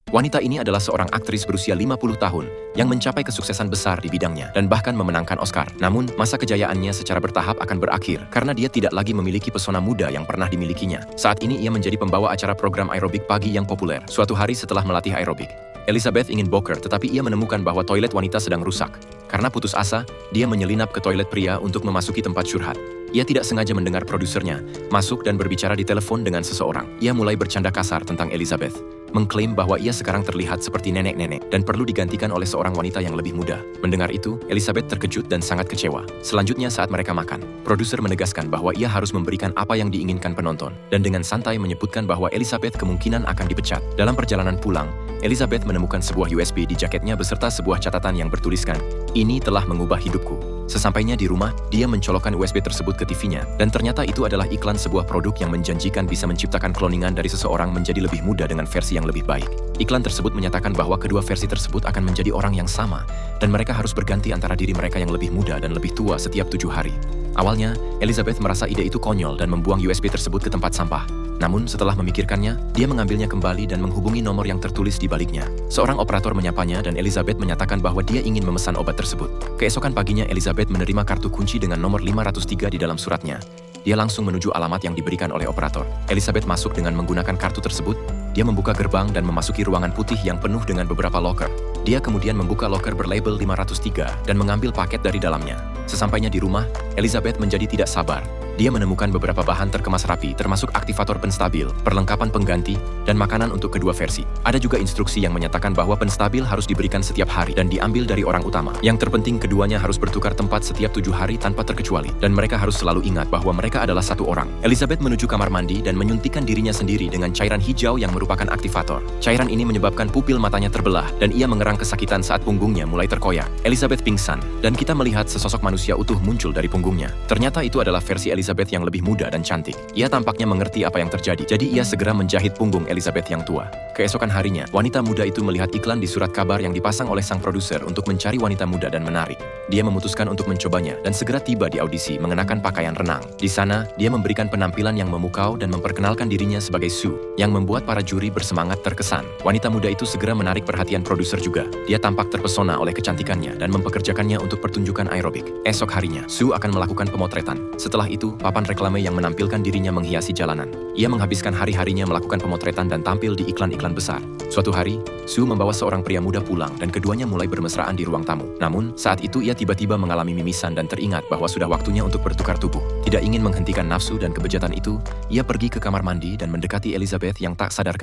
Wanita ini adalah seorang aktris berusia 50 tahun yang mencapai kesuksesan besar di bidangnya dan bahkan memenangkan Oscar. Namun, masa kejayaannya secara bertahap akan berakhir karena dia tidak lagi memiliki pesona muda yang pernah dimilikinya. Saat ini ia menjadi pembawa acara program aerobik pagi yang populer. Suatu hari setelah melatih aerobik, Elizabeth ingin boker, tetapi ia menemukan bahwa toilet wanita sedang rusak. Karena putus asa, dia menyelinap ke toilet pria untuk memasuki tempat curhat. Ia tidak sengaja mendengar produsernya masuk dan berbicara di telepon dengan seseorang. Ia mulai bercanda kasar tentang Elizabeth, mengklaim bahwa ia sekarang terlihat seperti nenek-nenek dan perlu digantikan oleh seorang wanita yang lebih muda. Mendengar itu, Elizabeth terkejut dan sangat kecewa. Selanjutnya saat mereka makan, produser menegaskan bahwa ia harus memberikan apa yang diinginkan penonton dan dengan santai menyebutkan bahwa Elizabeth kemungkinan akan dipecat. Dalam perjalanan pulang, Elizabeth menemukan sebuah USB di jaketnya beserta sebuah catatan yang bertuliskan, "Ini telah mengubah hidupku." Sesampainya di rumah, dia mencolokkan USB tersebut ke TV-nya, dan ternyata itu adalah iklan sebuah produk yang menjanjikan bisa menciptakan kloningan dari seseorang menjadi lebih muda dengan versi yang lebih baik. Iklan tersebut menyatakan bahwa kedua versi tersebut akan menjadi orang yang sama, dan mereka harus berganti antara diri mereka yang lebih muda dan lebih tua setiap 7 hari. Awalnya, Elizabeth merasa ide itu konyol dan membuang USB tersebut ke tempat sampah. Namun, setelah memikirkannya, dia mengambilnya kembali dan menghubungi nomor yang tertulis di baliknya. Seorang operator menyapanya dan Elizabeth menyatakan bahwa dia ingin memesan obat tersebut. Keesokan paginya, Elizabeth menerima kartu kunci dengan nomor 503 di dalam suratnya. Dia langsung menuju alamat yang diberikan oleh operator. Elizabeth masuk dengan menggunakan kartu tersebut. Dia membuka gerbang dan memasuki ruangan putih yang penuh dengan beberapa loker. Dia kemudian membuka loker berlabel 503 dan mengambil paket dari dalamnya. Sesampainya di rumah, Elizabeth menjadi tidak sabar. Dia menemukan beberapa bahan terkemas rapi, termasuk aktivator penstabil, perlengkapan pengganti, dan makanan untuk kedua versi. Ada juga instruksi yang menyatakan bahwa penstabil harus diberikan setiap hari dan diambil dari orang utama. Yang terpenting, keduanya harus bertukar tempat setiap 7 hari tanpa terkecuali, dan mereka harus selalu ingat bahwa mereka adalah satu orang. Elizabeth menuju kamar mandi dan menyuntikkan dirinya sendiri dengan cairan hijau yang merupakan aktivator. Cairan ini menyebabkan pupil matanya terbelah, dan ia mengerang kesakitan saat punggungnya mulai terkoyak. Elizabeth pingsan, dan kita melihat sesosok manusia utuh muncul dari punggungnya. Ternyata itu adalah versi Elizabeth yang lebih muda dan cantik. Ia tampaknya mengerti apa yang terjadi, jadi ia segera menjahit punggung Elizabeth yang tua. Keesokan harinya, wanita muda itu melihat iklan di surat kabar yang dipasang oleh sang produser untuk mencari wanita muda dan menarik. Dia memutuskan untuk mencobanya dan segera tiba di audisi mengenakan pakaian renang. Di sana, dia memberikan penampilan yang memukau dan memperkenalkan dirinya sebagai Sue, yang membuat para juri bersemangat terkesan. Wanita muda itu segera menarik perhatian produser juga. Dia tampak terpesona oleh kecantikannya dan mempekerjakannya untuk pertunjukan aerobik. Esok harinya, Sue akan melakukan pemotretan. Setelah itu, papan reklame yang menampilkan dirinya menghiasi jalanan. Ia menghabiskan hari-harinya melakukan pemotretan dan tampil di iklan-iklan besar. Suatu hari, Sue membawa seorang pria muda pulang dan keduanya mulai bermesraan di ruang tamu. Namun, saat itu ia tiba-tiba mengalami mimisan dan teringat bahwa sudah waktunya untuk bertukar tubuh. Tidak ingin menghentikan nafsu dan kebejatan itu, ia pergi ke kamar mandi dan mendekati Elizabeth yang tak sadarkan